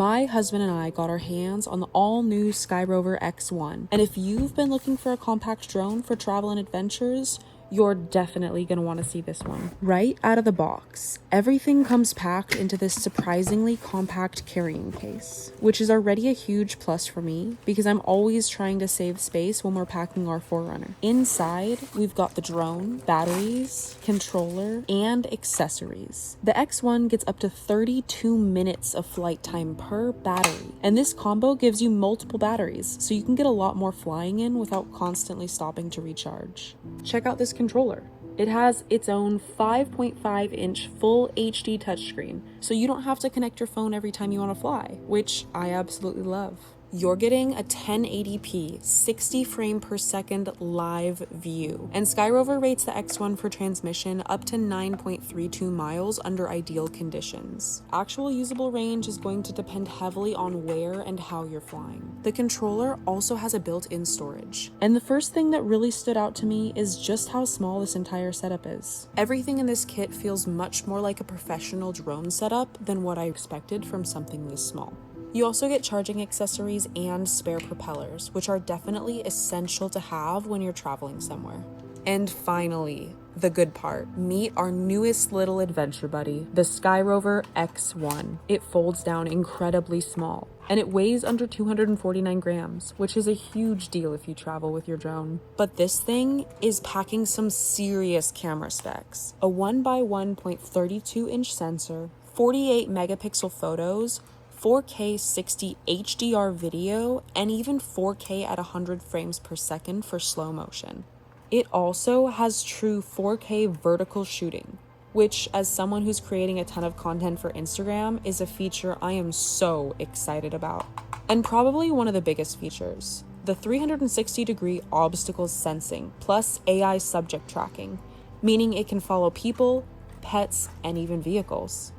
my husband and I got our hands on the all-new Skyrover X1. And if you've been looking for a compact drone for travel and adventures, you're definitely going to want to see this one. Right out of the box, everything comes packed into this surprisingly compact carrying case, which is already a huge plus for me because I'm always trying to save space when we're packing our 4Runner. Inside, we've got the drone, batteries, controller, and accessories. The X1 gets up to 32 minutes of flight time per battery, and this combo gives you multiple batteries, so you can get a lot more flying in without constantly stopping to recharge. Check out this controller. It has its own 5.5-inch full HD touchscreen, so you don't have to connect your phone every time you want to fly, which I absolutely love. You're getting a 1080p 60 frame per second live view, and Skyrover rates the X1 for transmission up to 9.32 miles under ideal conditions. Actual usable range is going to depend heavily on where and how you're flying. The controller also has a built-in storage, and the first thing that really stood out to me is just how small this entire setup is. Everything in this kit feels much more like a professional drone setup than what I expected from something this small. You also get charging accessories and spare propellers, which are definitely essential to have when you're traveling somewhere. And finally, the good part. Meet our newest little adventure buddy, the Skyrover X1. It folds down incredibly small, and it weighs under 249 grams, which is a huge deal if you travel with your drone. But this thing is packing some serious camera specs. A 1x1.32-inch sensor, 48 megapixel photos, 4K 60 HDR video, and even 4K at 100 frames per second for slow motion. It also has true 4K vertical shooting, which, as someone who's creating a ton of content for Instagram, is a feature I am so excited about. And probably one of the biggest features, the 360-degree obstacle sensing plus AI subject tracking, meaning it can follow people, pets, and even vehicles.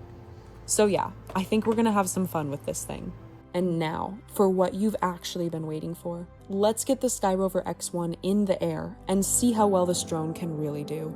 So yeah, I think we're gonna have some fun with this thing. And now, for what you've actually been waiting for. Let's get the Skyrover X1 in the air and see how well this drone can really do.